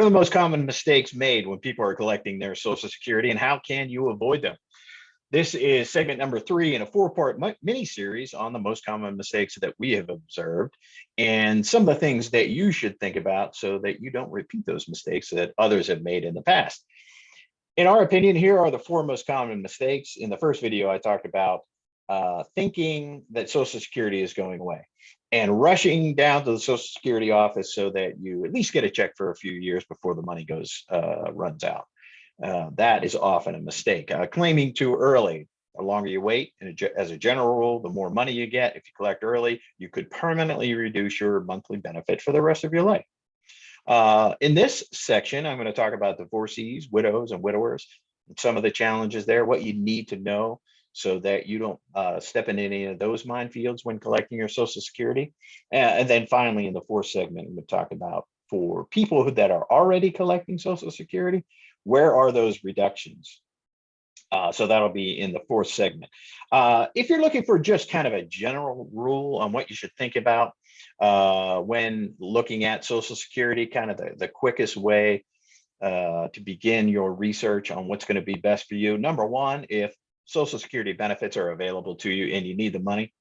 What are the most common mistakes made when people are collecting their Social Security, and how can you avoid them? This is segment number 3 in a 4-part mini series on the most common mistakes that we have observed and some of the things that you should think about so that you don't repeat those mistakes that others have made in the past. In our opinion, here are the 4 most common mistakes. In the first video, I talked about thinking that Social Security is going away and rushing down to the Social Security office so that you at least get a check for a few years before the money runs out. That is often a mistake. Claiming too early. The longer you wait, and as a general rule, the more money you get. If you collect early, you could permanently reduce your monthly benefit for the rest of your life. In this section, I'm going to talk about divorcees, widows, and widowers, and some of the challenges there, what you need to know so that you don't step in any of those minefields when collecting your Social Security. And then finally, in the 4th segment, I'm going to talk about for people that are already collecting Social Security, where are those reductions? So that'll be in the 4th segment. If you're looking for just kind of a general rule on what you should think about when looking at Social Security, kind of the quickest way to begin your research on what's going to be best for you. Number 1, if Social Security benefits are available to you and you need the money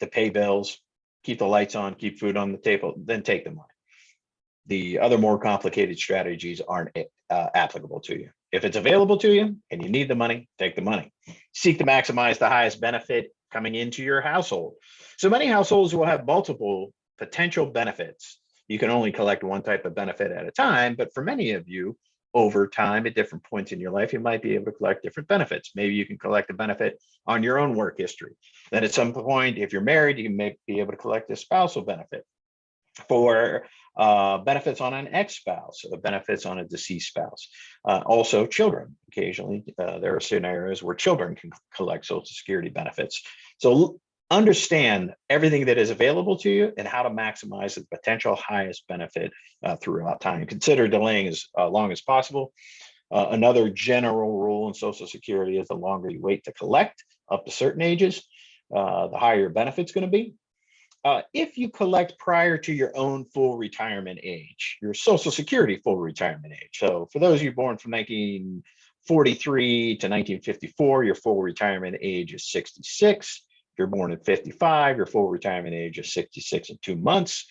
to pay bills, keep the lights on, keep food on the table, then take the money. The other more complicated strategies aren't applicable to you. If it's available to you and you need the money, take the money. Seek to maximize the highest benefit coming into your household. So many households will have multiple potential benefits. You can only collect one type of benefit at a time, but for many of you, over time, at different points in your life, you might be able to collect different benefits. Maybe you can collect a benefit on your own work history. Then at some point, if you're married, you may be able to collect a spousal benefit. For benefits on an ex-spouse, benefits on a deceased spouse. Also children, occasionally there are scenarios where children can collect Social Security benefits. So understand everything that is available to you and how to maximize the potential highest benefit throughout time. Consider delaying as long as possible. Another general rule in Social Security is the longer you wait to collect up to certain ages, the higher your benefit's going to be. If you collect prior to your own full retirement age, your Social Security full retirement age. So for those of you born from 1943 to 1954, your full retirement age is 66. If you're born in 55, your full retirement age is 66 and 2 months.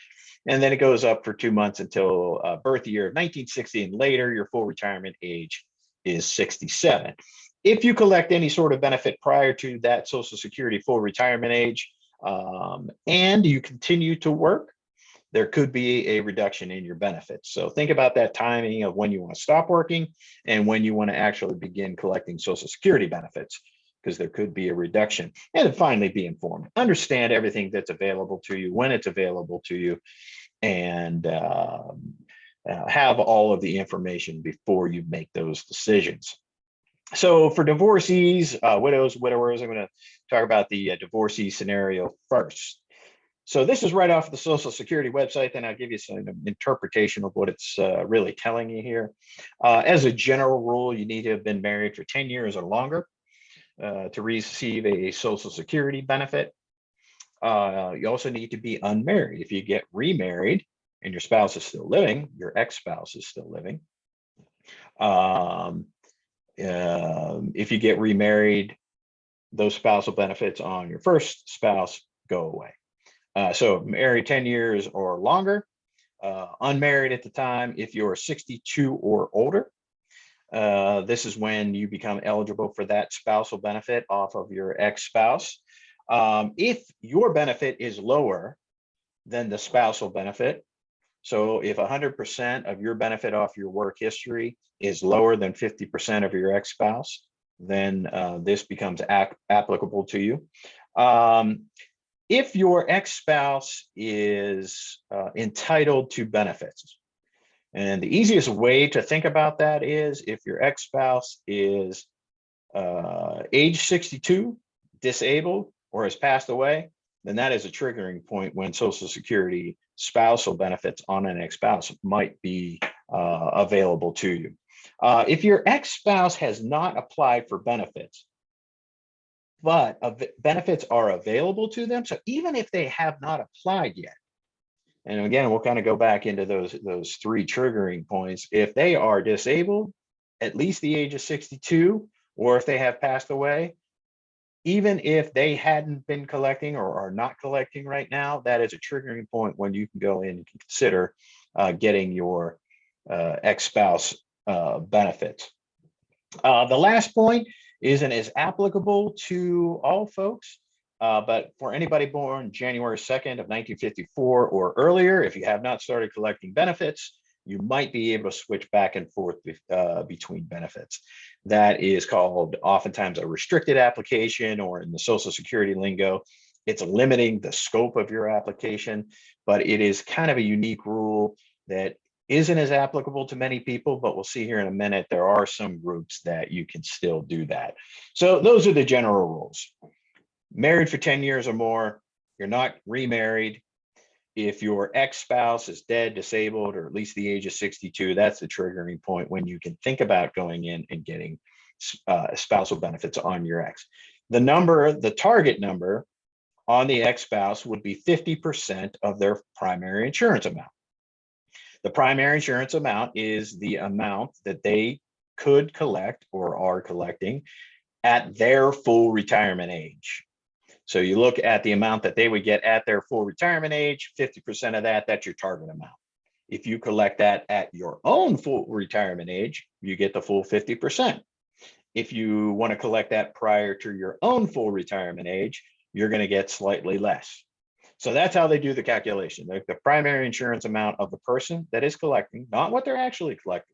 And then it goes up for 2 months until birth year of 1960 and later, your full retirement age is 67. If you collect any sort of benefit prior to that Social Security full retirement age, and you continue to work, there could be a reduction in your benefits. So think about that timing of when you want to stop working and when you want to actually begin collecting Social Security benefits, because there could be a reduction. And then finally, be informed. Understand everything that's available to you, when it's available to you, and have all of the information before you make those decisions. So for divorcees, widows, widowers, I'm going to talk about the divorcee scenario first. So this is right off the Social Security website, and I'll give you some interpretation of what it's really telling you here. As a general rule, you need to have been married for 10 years or longer to receive a Social Security benefit. You also need to be unmarried. If you get remarried and your spouse is still living, your ex-spouse is still living. If you get remarried, those spousal benefits on your first spouse go away. So married 10 years or longer, unmarried at the time, if you're 62 or older, this is when you become eligible for that spousal benefit off of your ex-spouse. If your benefit is lower than the spousal benefit, so if 100% of your benefit off your work history is lower than 50% of your ex-spouse, then this becomes applicable to you. If your ex-spouse is entitled to benefits, and the easiest way to think about that is if your ex-spouse is age 62, disabled, or has passed away, then that is a triggering point when Social Security spousal benefits on an ex-spouse might be available to you. If your ex-spouse has not applied for benefits, but benefits are available to them, so even if they have not applied yet, And again, we'll kind of go back into those three triggering points. If they are disabled, at least the age of 62, or if they have passed away, even if they hadn't been collecting or are not collecting right now, that is a triggering point when you can go in and consider getting your ex-spouse benefits. The last point isn't as applicable to all folks, but for anybody born January 2nd of 1954 or earlier, if you have not started collecting benefits, you might be able to switch back and forth between benefits. That is called oftentimes a restricted application, or in the Social Security lingo, it's limiting the scope of your application, but it is kind of a unique rule that isn't as applicable to many people, but we'll see here in a minute, there are some groups that you can still do that. So those are the general rules. Married for 10 years or more, you're not remarried. If your ex-spouse is dead, disabled, or at least the age of 62, that's the triggering point when you can think about going in and getting spousal benefits on your ex. The target number on the ex-spouse would be 50% of their primary insurance amount. The primary insurance amount is the amount that they could collect or are collecting at their full retirement age. So you look at the amount that they would get at their full retirement age, 50% of that, that's your target amount. If you collect that at your own full retirement age, you get the full 50%. If you want to collect that prior to your own full retirement age, you're going to get slightly less. So that's how they do the calculation. The primary insurance amount of the person that is collecting, not what they're actually collecting.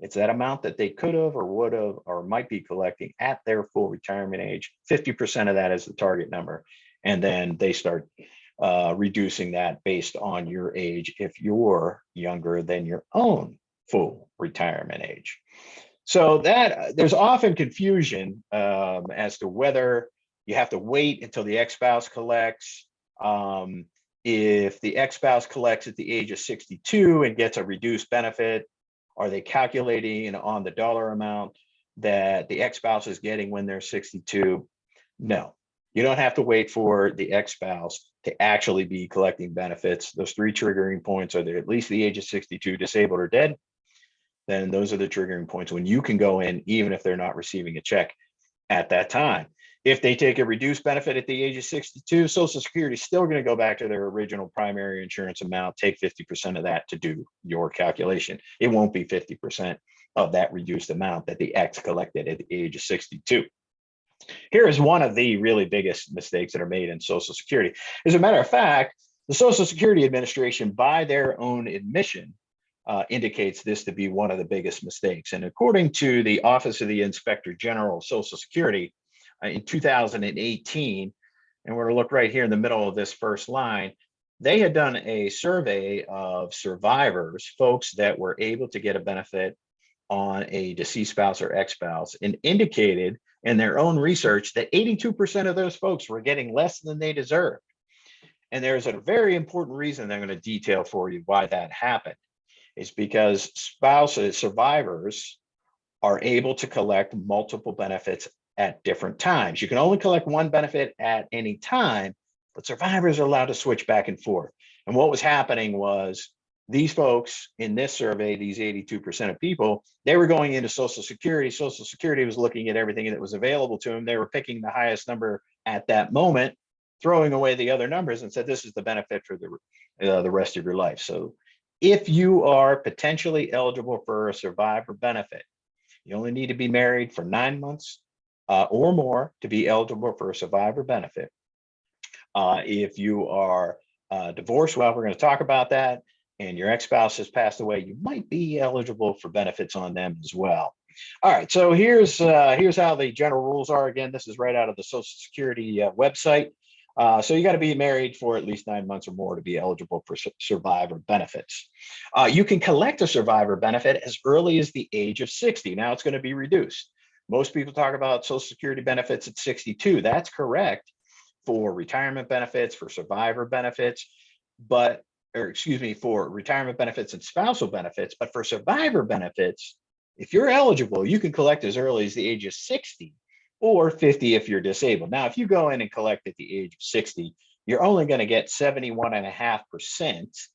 It's that amount that they could have or would have or might be collecting at their full retirement age. 50% of that is the target number. And then they start reducing that based on your age if you're younger than your own full retirement age. So that there's often confusion as to whether you have to wait until the ex-spouse collects. If the ex-spouse collects at the age of 62 and gets a reduced benefit, are they calculating on the dollar amount that the ex-spouse is getting when they're 62? No, you don't have to wait for the ex-spouse to actually be collecting benefits. Those three triggering points are at least the age of 62, disabled or dead. Then those are the triggering points when you can go in, even if they're not receiving a check at that time. If they take a reduced benefit at the age of 62, Social Security is still going to go back to their original primary insurance amount, take 50% of that to do your calculation. It won't be 50% of that reduced amount that the ex collected at the age of 62. Here is one of the really biggest mistakes that are made in Social Security. As a matter of fact, the Social Security Administration, by their own admission, indicates this to be one of the biggest mistakes. And according to the Office of the Inspector General of Social Security, in 2018, and we're going to look right here in the middle of this first line, they had done a survey of survivors, folks that were able to get a benefit on a deceased spouse or ex-spouse, and indicated in their own research that 82% of those folks were getting less than they deserved. And there's a very important reason I'm going to detail for you why that happened. It's because survivors are able to collect multiple benefits at different times. You can only collect one benefit at any time, but survivors are allowed to switch back and forth. And what was happening was these folks in this survey, these 82% of people, they were going into Social Security. Social Security was looking at everything that was available to them. They were picking the highest number at that moment, throwing away the other numbers, and said, this is the benefit for the rest of your life. So if you are potentially eligible for a survivor benefit, you only need to be married for 9 months or more to be eligible for a survivor benefit. If you are divorced, well, we're going to talk about that, and your ex-spouse has passed away, you might be eligible for benefits on them as well. All right, so here's how the general rules are. Again, this is right out of the Social Security website. So you got to be married for at least 9 months or more to be eligible for survivor benefits. You can collect a survivor benefit as early as the age of 60. Now it's going to be reduced. Most people talk about Social Security benefits at 62. That's correct for retirement benefits, for survivor benefits, for retirement benefits and spousal benefits. But for survivor benefits, if you're eligible, you can collect as early as the age of 60 or 50 if you're disabled. Now, if you go in and collect at the age of 60, you're only going to get 71.5%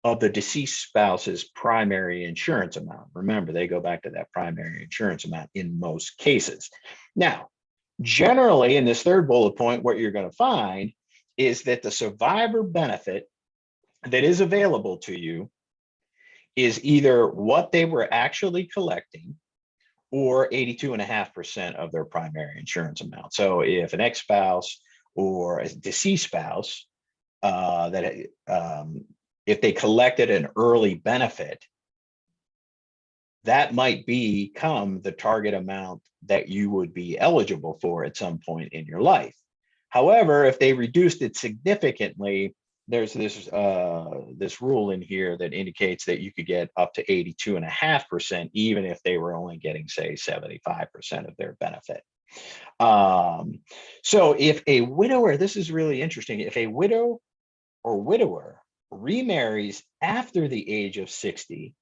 of the deceased spouse's primary insurance amount. Remember, they go back to that primary insurance amount in most cases. Now, generally, in this third bullet point, what you're going to find is that the survivor benefit that is available to you is either what they were actually collecting or 82.5% of their primary insurance amount. So if an ex-spouse or a deceased spouse if they collected an early benefit, that might become the target amount that you would be eligible for at some point in your life. However, if they reduced it significantly, there's this rule in here that indicates that you could get up to 82.5%, even if they were only getting, say, 75% of their benefit. So if a widower, this is really interesting, if a widow or widower remarries after the age of 60,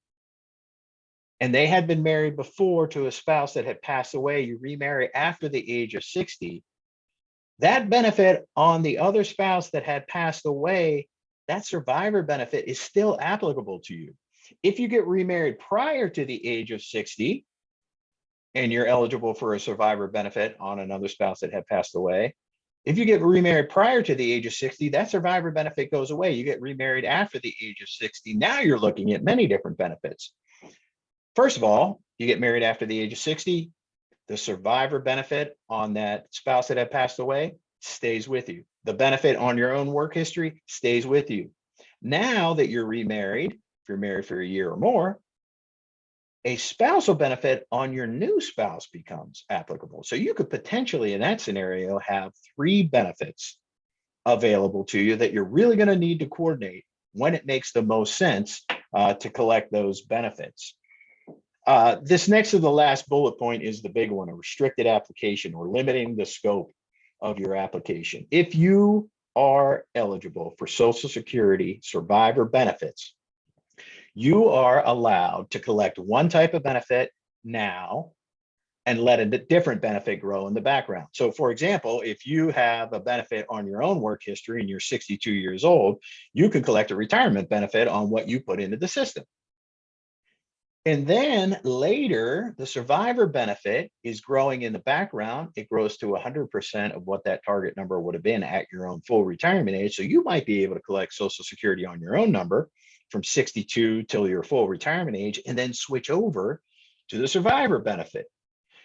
and they had been married before to a spouse that had passed away, you remarry after the age of 60, that benefit on the other spouse that had passed away, that survivor benefit is still applicable to you. If you get remarried prior to the age of 60, and you're eligible for a survivor benefit on another spouse that had passed away, if you get remarried prior to the age of 60, that survivor benefit goes away. You get remarried after the age of 60, now you're looking at many different benefits. First of all, you get married after the age of 60, the survivor benefit on that spouse that had passed away stays with you. The benefit on your own work history stays with you. Now that you're remarried, if you're married for a year or more, a spousal benefit on your new spouse becomes applicable. So you could potentially, in that scenario, have 3 benefits available to you that you're really going to need to coordinate when it makes the most sense to collect those benefits. This next to the last bullet point is the big one, a restricted application or limiting the scope of your application. If you are eligible for Social Security survivor benefits, you are allowed to collect one type of benefit now and let a different benefit grow in the background. So for example, if you have a benefit on your own work history and you're 62 years old, you can collect a retirement benefit on what you put into the system. And then later, the survivor benefit is growing in the background. It grows to 100% of what that target number would have been at your own full retirement age. So you might be able to collect Social Security on your own number from 62 till your full retirement age, and then switch over to the survivor benefit.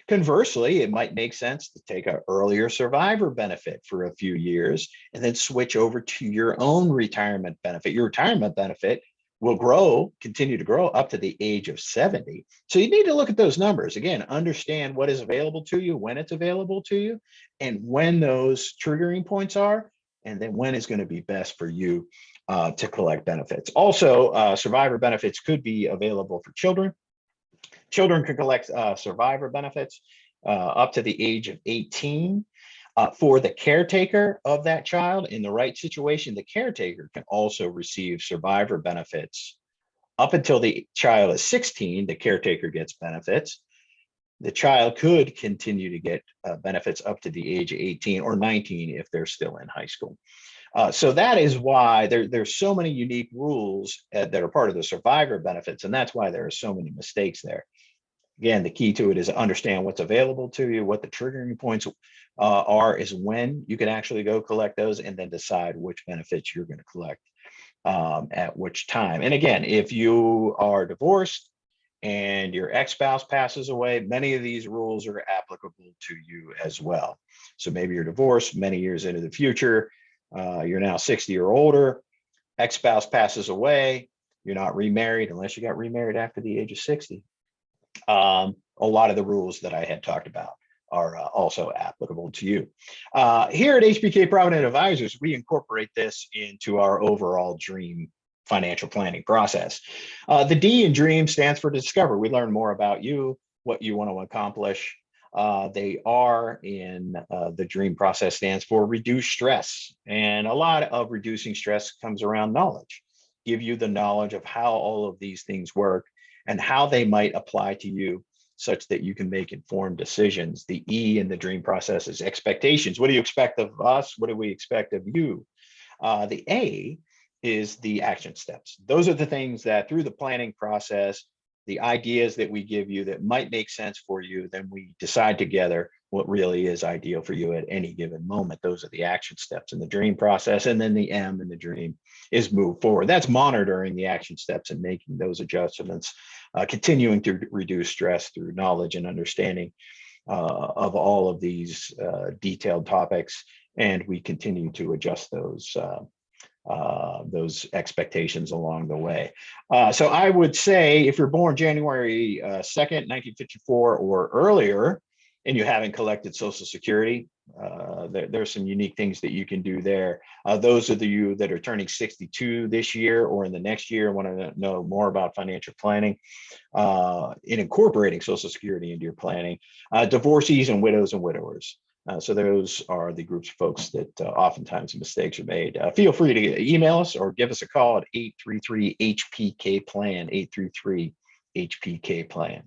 Conversely, it might make sense to take an earlier survivor benefit for a few years and then switch over to your own retirement benefit. Your retirement benefit will grow, continue to grow up to the age of 70. So you need to look at those numbers. Again, understand what is available to you, when it's available to you, and when those triggering points are, and then when is going to be best for you to collect benefits. Also, survivor benefits could be available for children. Children can collect survivor benefits up to the age of 18. For the caretaker of that child, in the right situation, the caretaker can also receive survivor benefits. Up until the child is 16, the caretaker gets benefits. The child could continue to get benefits up to the age of 18 or 19 if they're still in high school. So that is why there's so many unique rules that are part of the survivor benefits, and that's why there are so many mistakes there. Again, the key to it is understand what's available to you, what the triggering points are, is when you can actually go collect those, and then decide which benefits you're going to collect at which time. And again, if you are divorced and your ex-spouse passes away, many of these rules are applicable to you as well. So maybe you're divorced many years into the future, you're now 60 or older, ex-spouse passes away, you're not remarried unless you got remarried after the age of 60. A lot of the rules that I had talked about are also applicable to you. Here at HBK Provident Advisors, we incorporate this into our overall dream financial planning process. The D in dream stands for discover. We learn more about you, what you want to accomplish. The R in the dream process stands for reduce stress. And a lot of reducing stress comes around knowledge. Give you the knowledge of how all of these things work and how they might apply to you such that you can make informed decisions. The E in the dream process is expectations. What do you expect of us? What do we expect of you? The A is the action steps. Those are the things that through the planning process, the ideas that we give you that might make sense for you, then we decide together what really is ideal for you at any given moment. Those are the action steps in the dream process. And then the M in the dream is move forward. That's monitoring the action steps and making those adjustments, continuing to reduce stress through knowledge and understanding of all of these detailed topics. And we continue to adjust those expectations along the way. So I would say if you're born January 2nd, 1954 or earlier, and you haven't collected Social Security, there's some unique things that you can do there. Those of you that are turning 62 this year or in the next year want to know more about financial planning in incorporating Social Security into your planning, divorcees and widows and widowers. So those are the groups of folks that oftentimes mistakes are made. Feel free to email us or give us a call at 833-HPK-PLAN, 833-HPK-PLAN.